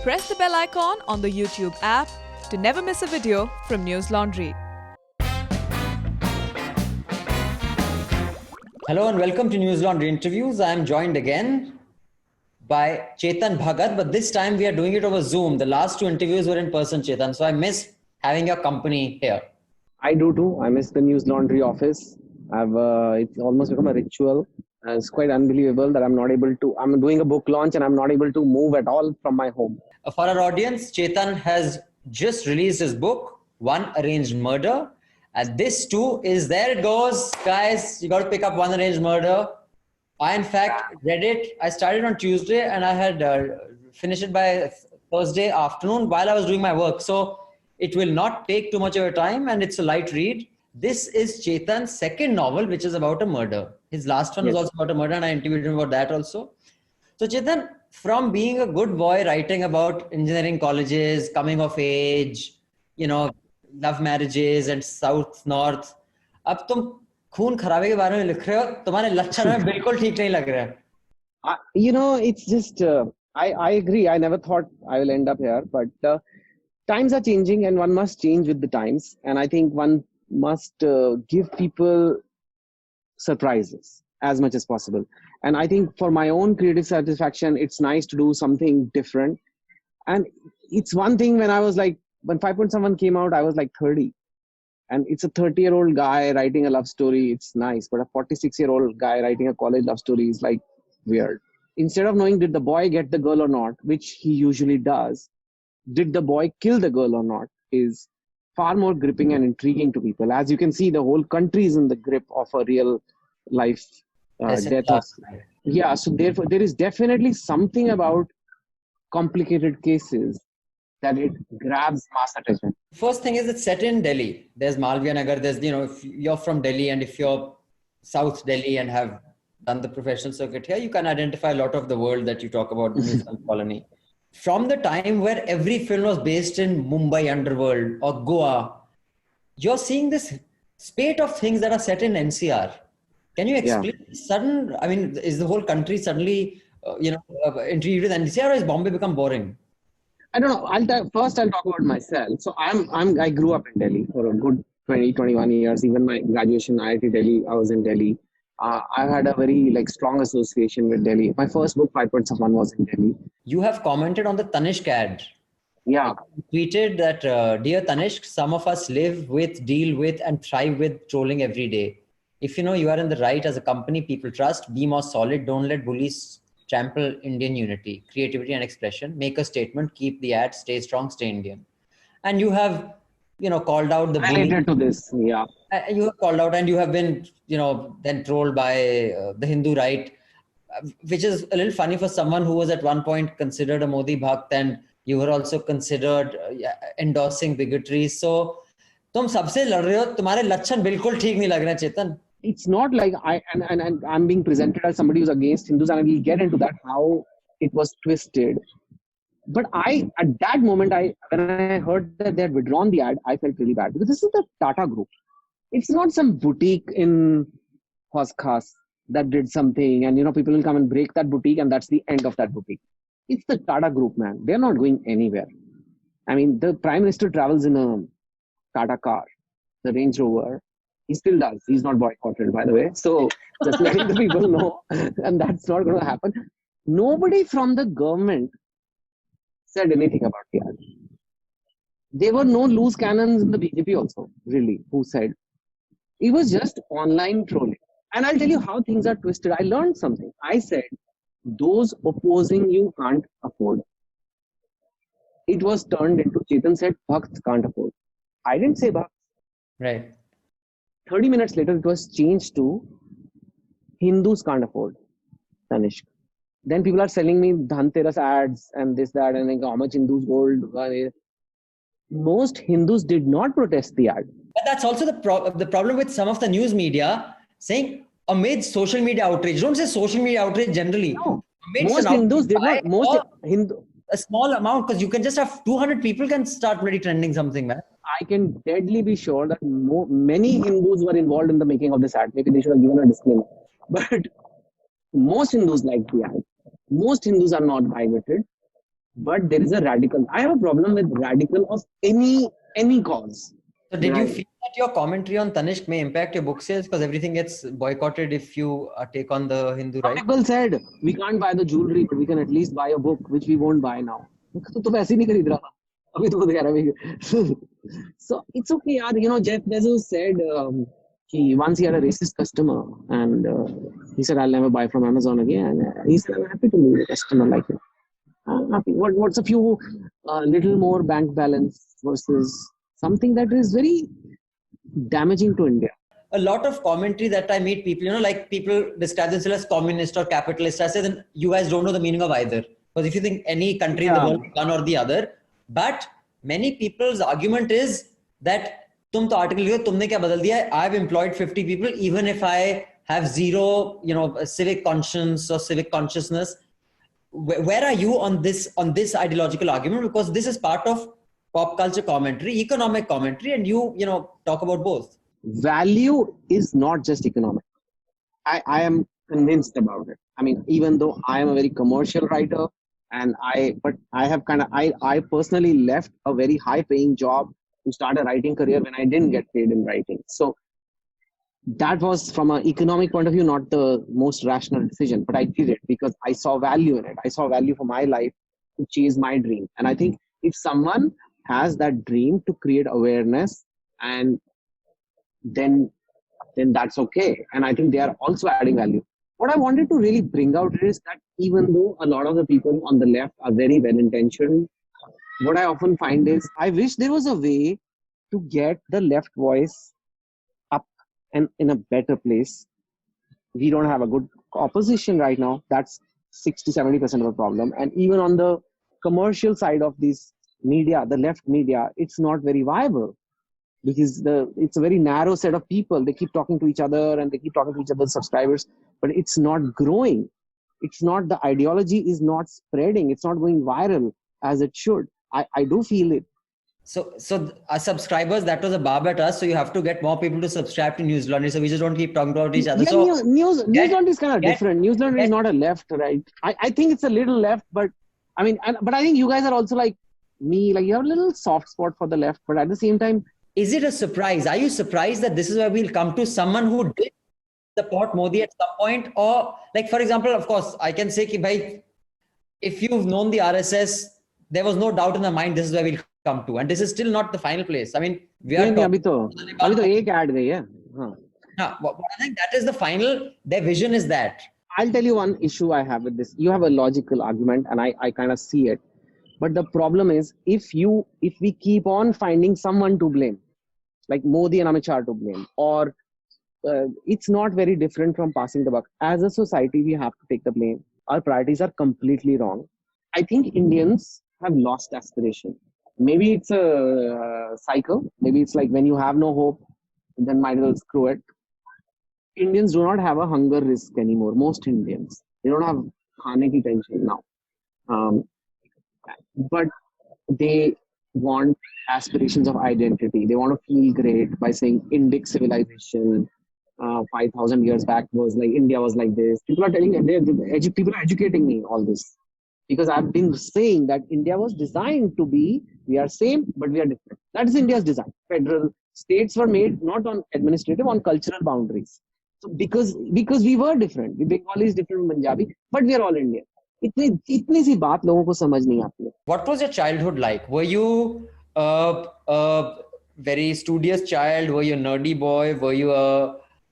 Press the bell icon on the YouTube app to never miss a video from News Laundry. Hello and welcome to News Laundry Interviews. I am joined again by Chetan Bhagat, but this time we are doing it over Zoom. The last two interviews were in person, Chetan, so I miss having your company here. I do too. I miss the News Laundry office. It's almost become a ritual. It's quite unbelievable that I'm doing a book launch and I'm not able to move at all from my home. For our audience, Chetan has just released his book, One Arranged Murder. And this too is, there it goes. Guys, you got to pick up One Arranged Murder. I, in fact, read it. I started on Tuesday and I had finished it by Thursday afternoon while I was doing my work. So it will not take too much of your time and it's a light read. This is Chetan's second novel, which is about a murder. His last one was also about a murder and I interviewed him about that also. So Chetan, from being a good boy writing about engineering colleges, coming of age, love marriages and south, north, अब तुम खून खराबे के बारे में लिख रहे हो, तुम्हारे लक्षण में बिल्कुल ठीक नहीं लग रहा है. It's just, I agree. I never thought I will end up here, but times are changing and one must change with the times. And I think one must give people surprises as much as possible. And I think for my own creative satisfaction, it's nice to do something different. And it's one thing when 5.7 came out, I was like 30. And it's a 30-year-old guy writing a love story. It's nice. But a 46-year-old guy writing a college love story is like weird. Instead of knowing did the boy get the girl or not, which he usually does, did the boy kill the girl or not is far more gripping and intriguing to people. As you can see, the whole country is in the grip of a real life death. Yeah, so therefore there is definitely something about complicated cases that it grabs mass attention. First thing is it's set in Delhi. There's Malviya Nagar. There's, if you're from Delhi and if you're South Delhi and have done the professional circuit here, you can identify a lot of the world that you talk about in the colony. From the time where every film was based in Mumbai underworld or Goa, you're seeing this spate of things that are set in NCR. Can you explain is the whole country suddenly, intrigued with NCR, or has Bombay become boring? I don't know. First I'll talk about myself. So I grew up in Delhi for a good 20, 21 years. Even my graduation, IIT Delhi, I was in Delhi. I had a very strong association with Delhi. My first book, 5.1, was in Delhi. You have commented on the Tanishq ad. Yeah. You tweeted that, dear Tanishq, some of us live with, deal with, and thrive with trolling every day. If you are in the right as a company people trust, be more solid. Don't let bullies trample Indian unity, creativity, and expression. Make a statement, keep the ad, stay strong, stay Indian. And you have, called out the bully. Related to this, yeah. You have called out and you have been, then trolled by the Hindu right, which is a little funny for someone who was at one point considered a Modi Bhakt, and you were also considered endorsing bigotry. So, तुम सबसे लड़ रहे हो, तुम्हारे लक्षण बिल्कुल ठीक नहीं लग रहे हैं, चेतन. It's not like I'm being presented as somebody who's against Hindus, and we'll get into that, how it was twisted. But at that moment, when I heard that they had withdrawn the ad, I felt really bad, because this is the Tata Group. It's not some boutique in Khas that did something and, people will come and break that boutique and that's the end of that boutique. It's the Tata Group, man. They're not going anywhere. I mean, the Prime Minister travels in a Tata car, the Range Rover. He still does. He's not boycotted, by the way. So just letting the people know, and that's not going to happen. Nobody from the government said anything about the ad. There were no loose cannons in the BJP also, really, who said. It was just online trolling. And I'll tell you how things are twisted. I learned something. I said, those opposing you can't afford. It was turned into, Chetan said, Bhakts can't afford. I didn't say Bhakts. Right. 30 minutes later, it was changed to Hindus can't afford Tanishq. Then people are selling me Dhanteras ads and this, that, and like, how much Hindus gold. Most Hindus did not protest the ad. But that's also the problem with some of the news media saying amid social media outrage. Don't say social media outrage generally. No. Most Hindus did not. A small amount, because you can just have 200 people can start really trending something, man. I can deadly be sure that many Hindus were involved in the making of this ad. Maybe they should have given a disclaimer. But most Hindus liked the ad. Most Hindus are not bigoted. but there is a radical. I have a problem with radical of any cause. So did you Right. feel that your commentary on Tanishq may impact your book sales because everything gets boycotted if you take on the Hindu Some right? people said we can't buy the jewelry, but we can at least buy a book, which we won't buy now. तो तुम ऐसे ही नहीं खरीद रहा था अभी तो खुद कह रहा है so it's okay yaar. You know, Jeff Bezos said he had a racist customer, and he said I'll never buy from Amazon again, and he said I'm happy to lose a customer like you. I'm happy. What's a few little more bank balance versus something that is very damaging to India? A lot of commentary that I meet people, like people describe themselves as communist or capitalist. I say, then you guys don't know the meaning of either. Because if you think any country in the world is one or the other, but many people's argument is that तुम तो article लिखो, तुमने क्या बदल दिया है? I've employed 50 people, even if I have zero, civic conscience or civic consciousness. Where are you on this ideological argument? Because this is part of pop culture commentary, economic commentary, and you talk about both. Value is not just economic. I am convinced about it. I mean, even though I am a very commercial writer, but I have I personally left a very high paying job to start a writing career when I didn't get paid in writing. So that was, from an economic point of view, not the most rational decision, but I did it because I saw value in it. I saw value for my life to chase my dream. And I think if someone has that dream to create awareness, and then that's okay. And I think they are also adding value. What I wanted to really bring out is that even though a lot of the people on the left are very well intentioned, what I often find is I wish there was a way to get the left voice up and in a better place. We don't have a good opposition right now. That's 60-70% of the problem. And even on the commercial side of this media, the left media, it's not very viable, because it's a very narrow set of people. They keep talking to each other and they keep talking to each other's subscribers, but it's not growing. It's not, the ideology is not spreading. It's not going viral as it should. I do feel it. So our subscribers, that was a barb at us. So you have to get more people to subscribe to News Laundry. So we just don't keep talking about each other. Yeah, So News Laundry is kind of different. News Laundry is not a left, right? I think it's a little left, but I mean, but I think you guys are also like me, like you have a little soft spot for the left, but at the same time, is it a surprise? Are you surprised that this is where we'll come to someone who did support Modi at some point? Or like, for example, of course, I can say, bhai, if you've known the RSS, there was no doubt in the mind this is where we'll come to. And this is still not the final place. I mean, we are अभी तो एक ad गई है. But I think that is the final, their vision is that. I'll tell you one issue I have with this. You have a logical argument and I kind of see it. But the problem is, if we keep on finding someone to blame, like Modi and Amit Shah to blame, or it's not very different from passing the buck. As a society, we have to take the blame. Our priorities are completely wrong. I think Indians have lost aspiration. Maybe it's a cycle. Maybe it's like when you have no hope, then might as well screw it. Indians do not have a hunger risk anymore. Most Indians, they don't have khane ki tension now. But they want aspirations of identity. They want to feel great by saying Indic civilization 5,000 years back was like, India was like this. People are telling, people are educating me all this, because I've been saying that India was designed to be, we are same, but we are different. That is India's design. Federal states were made not on administrative, on cultural boundaries. So because we were different, the Bengali is different from Punjabi, but we are all Indian. इतनी सी बात लोगों को समझ नहीं आती है. What was your childhood like? Were you a very studious child? Were you a nerdy boy? Were you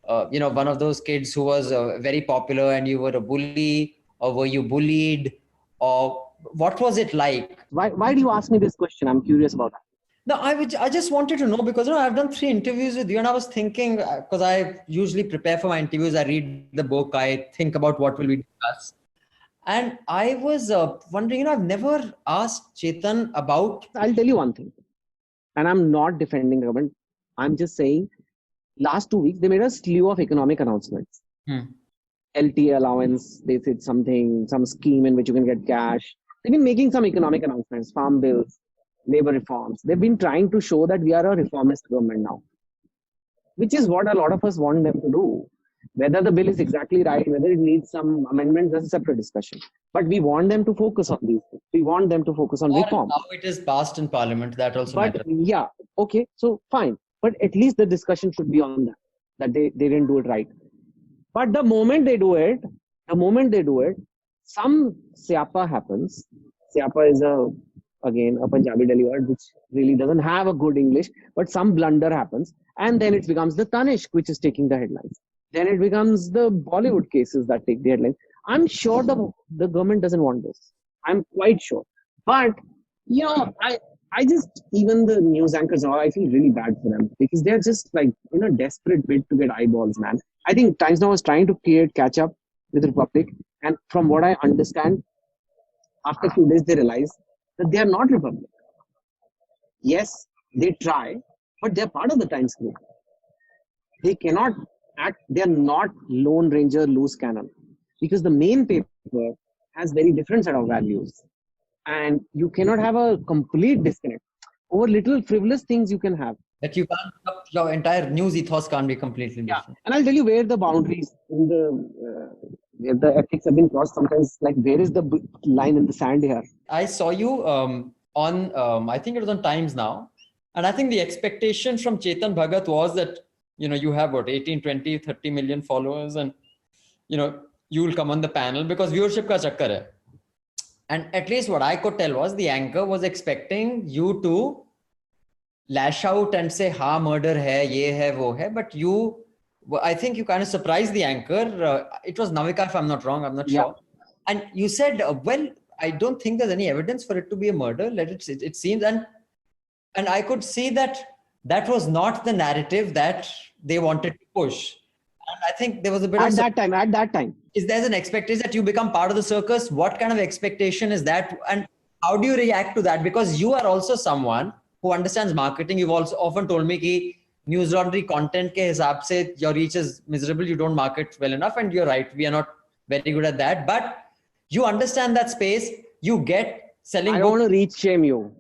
one of those kids who was very popular and you were a bully, or were you bullied, or what was it like? Why do you ask me this question? I'm curious about that. No, I just wanted to know, because I've done 3 interviews with you, and I was thinking, because I usually prepare for my interviews, I read the book, I think about what will we discuss. And I was wondering, I've never asked Chetan about... I'll tell you one thing, and I'm not defending the government. I'm just saying, last 2 weeks, they made a slew of economic announcements. LTA allowance, they said something, some scheme in which you can get cash. They've been making some economic announcements, farm bills, labor reforms. They've been trying to show that we are a reformist government now, which is what a lot of us want them to do. Whether the bill is exactly right, whether it needs some amendments, that's a separate discussion. But we want them to focus on these things. We want them to focus on Or reform. now it is passed in parliament. That also But matters. yeah, okay, so fine. But at least the discussion should be on that they didn't do it right. But the moment they do it, some syapa happens. Syapa is again a Punjabi Delhi word which really doesn't have a good English, but some blunder happens, and then it becomes the Tanishq which is taking the headlines. Then it becomes the Bollywood cases that take the headlines. I'm sure the government doesn't want this. I'm quite sure. But I just, even the news anchors now, I feel really bad for them because they're just like in a desperate bid to get eyeballs, man. I think Times Now was trying to catch up with Republic, and from what I understand, after a few days they realize that they are not Republic. Yes, they try, but they're part of the Times group. They cannot act. They are not Lone Ranger, loose cannon, because the main paper has very different set of values, and you cannot have a complete disconnect over little frivolous things. You can have. That you can't, your entire news ethos can't be completely different. And I'll tell you where the boundaries in where the ethics have been crossed. Sometimes, like, where is the line in the sand here? I saw you on, I think it was on Times Now. And I think the expectation from Chetan Bhagat was that, you have what, 18, 20, 30 million followers, and, you will come on the panel because viewership ka chakkar hai. And at least what I could tell was the anchor was expecting you to lash out and say, ha, murder hai, ye hai, wo hai. But I think you kind of surprised the anchor. It was Navika, if I'm not wrong, I'm not sure. And you said, well, I don't think there's any evidence for it to be a murder. It seems, and I could see that was not the narrative that they wanted to push. And I think there was a bit at that time. Is there an expectation that you become part of the circus? What kind of expectation is that? And how do you react to that? Because you are also someone who understands marketing. You've also often told me that News Laundry content ke hisab se your reach is miserable. You don't market well enough. And you're right. We are not very good at that. But you understand that space. You get selling. I don't want to reach shame you.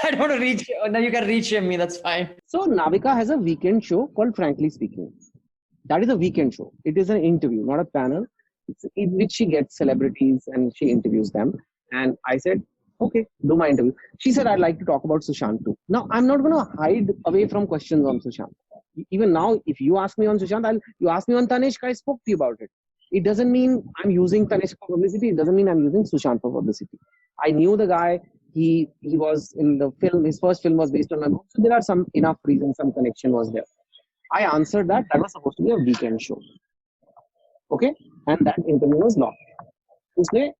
I don't want to reach. No, you can reach shame me. That's fine. So Navika has a weekend show called Frankly Speaking. That is a weekend show. It is an interview, not a panel, in which she gets celebrities and she interviews them. And I said, okay, do my interview. She said, I'd like to talk about Sushant too. Now, I'm not going to hide away from questions on Sushant. Even now, if you ask me on Sushant, you ask me on Tanishq, I spoke to you about it. It doesn't mean I'm using Tanishq for publicity. It doesn't mean I'm using Sushant for publicity. I knew the guy. He was in the film. His first film was based on my book. So there are some enough reasons, some connection was there. I answered that. That was supposed to be a weekend show. Okay? And that interview was long. उसने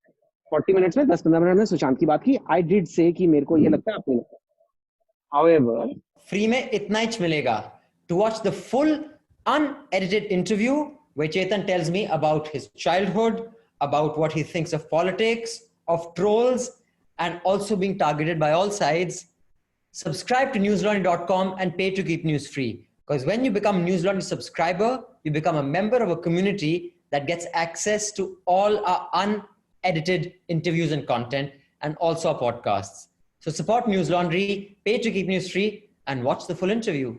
40 minutes में 10-15 minutes में सुशांत की बात की. I did say कि मेरे को ये लगता है आपने लगता है. However, free में इतना ही मिलेगा to watch the full unedited interview where Chetan tells me about his childhood, about what he thinks of politics, of trolls, and also being targeted by all sides. Subscribe to newslaundry.com and pay to keep news free. Because when you become a News Laundry subscriber, you become a member of a community that gets access to all our unedited interviews and content, and also our podcasts. So support News Laundry, pay to keep news free, and watch the full interview.